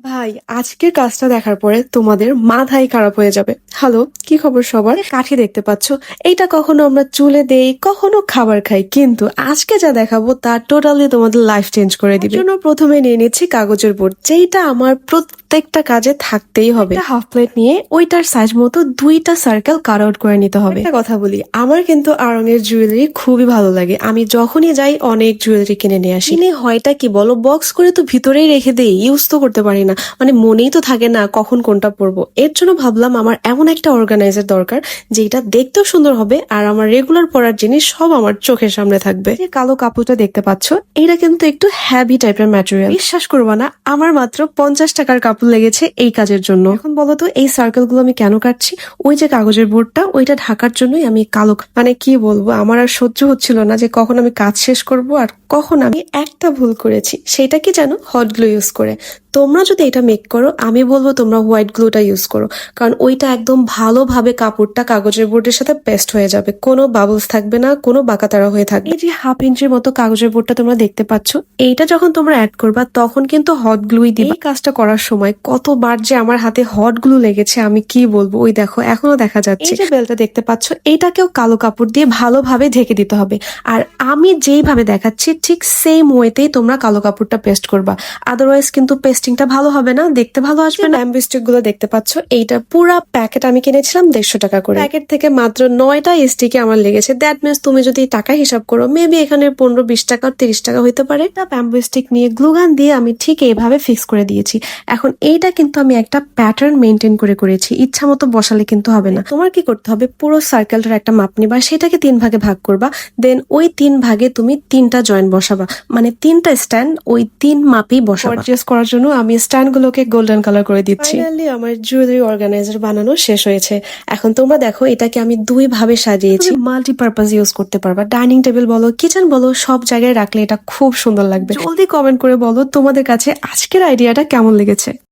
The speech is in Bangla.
ভাই, আজকের কাজটা দেখার পরে তোমাদের মাথাই খারাপ হয়ে যাবে। হ্যালো, কি খবর সবার? কাঠি দেখতে পাচ্ছ? এইটা কখনো আমরা চুলে দেই, কখনো খাবার খাই, কিন্তু আজকে যা দেখাবো তা টোটালি তোমাদের লাইফ চেঞ্জ করে দিবে। এর জন্য প্রথমে নিয়ে নিচ্ছি কাগজের বোর্ড, যেটা আমার প্রত্যেকটা কাজে থাকতেই হবে। একটা হাফ প্লেট নিয়ে ওইটার সাইজ মতো দুইটা সার্কেল কাট আউট করে নিতে হবে। একটা কথা বলি, আমার কিন্তু আড়ঙের জুয়েলারি খুবই ভালো লাগে। আমি যখনই যাই অনেক জুয়েলারি কিনে নিয়ে আসি। কিনে হয়টা কি বলো, বক্স করে তো ভিতরেই রেখে দেই, ইউজ তো করতে পারি না। মানে মনেই তো থাকে না কখন কোনটা পরবো। এর জন্য ভাবলাম আমার এমন একটা অর্গানাইজার দরকার, যেটা দেখতেও সুন্দর হবে আর আমার রেগুলার পরার জিনিস সব আমার চোখের সামনে থাকবে। যে কালো কাপড়টা দেখতে পাচ্ছ, এটা কিন্তু একটু হ্যাভি টাইপের ম্যাটেরিয়াল। বিশ্বাস করবো না, আমার মাত্র 50 টাকার কাপড় লেগেছে এই কাজের জন্য। এখন বলো তো, এই সার্কেল গুলো আমি কেন কাটছি? ওই যে কাগজের বোর্ডটা, ওইটা ঢাকার জন্যই আমি কালো, মানে কি বলবো, আমার আর সহ্য হচ্ছিল না যে কখন আমি কাজ শেষ করব আর কখন আমি একটা ভুল করেছি। সেটা কি জানো? হট গ্লু ইউজ করে। তোমরা যদি এটা মেক করো, আমি বলবো তোমরা হোয়াইট গ্লুটা ইউজ করো, কারণ ওইটা একদম ভালোভাবে কাপড়টা কাগজের বোর্ডের সাথে পেস্ট হয়ে যাবে, কোনো বাবলস থাকবে না, কোনো বাঁকাতারা হয়ে থাকবে। এই যে হাফ ইঞ্চির মতো কাগজের বোর্ডটা তোমরা দেখতে পাচ্ছ, এইটা যখন তোমরা অ্যাড করবা তখন কিন্তু হট গ্লুই দিবা। এই কাজটা করার সময় কতবার যে আমার হাতে হট গ্লু লেগেছে আমি কি বলবো। ওই দেখো, এখনো দেখা যাচ্ছে। এই যে বেলটা দেখতে পাচ্ছ, এইটাকেও কালো কাপড় দিয়ে ভালোভাবে ঢেকে দিতে হবে। আর আমি যেইভাবে দেখাচ্ছি ঠিক সেম ওয়েতেই তোমরা কালো কাপড়টা পেস্ট করবা, আদারওয়াইজ কিন্তু পেস্টিংটা ভালো হবে না, দেখতে ভালো আসবে না। ব্যাম্বু স্টিক গুলো দেখতে পাচ্ছ, এইটা পুরা প্যাকেট আমি কিনেছিলাম 150 টাকা করে। প্যাকেট থেকে মাত্র 9টা স্টিকে আমার লেগেছে। দ্যাট মিনস তুমি যদি টাকা হিসাব করো, মেবি এখানে 15-20 টাকা 30 টাকা হইতে পারে। একটা ব্যাম্বু স্টিক নিয়ে গ্লুগান দিয়ে আমি ঠিক এইভাবে ফিক্স করে দিয়েছি। এখন এইটা কিন্তু আমি একটা প্যাটার্ন মেনটেন করে করেছি, ইচ্ছা মতো বসালে কিন্তু হবে না। তোমার কি করতে হবে, পুরো সার্কেলটার একটা মাপ নিবা, সেটাকে 3 ভাগে ভাগ করবা, দেন ওই 3 ভাগে তুমি 3টা জয়েন্ট বসাবা, মানে 3টা স্ট্যান্ড ওই 3 মাপেই বসাবা। পারচেজ করার জন্য আমি স্ট্যান্ড গুলোকে গোল্ডেন কালার করে দিচ্ছি। ফাইনালি আমার জুয়েলারি অর্গানাইজার বানানো শেষ হয়েছে। এখন তোমরা দেখো, এটাকে আমি 2 ভাবে সাজিয়েছি। মাল্টিপারপাস ইউজ করতে পারবা, ডাইনিং টেবিল বলো, কিচেন বলো, সব জায়গায় রাখলে এটা খুব সুন্দর লাগবে। জলদি কমেন্ট করে বলো তোমাদের কাছে আজকের আইডিয়াটা কেমন লেগেছে।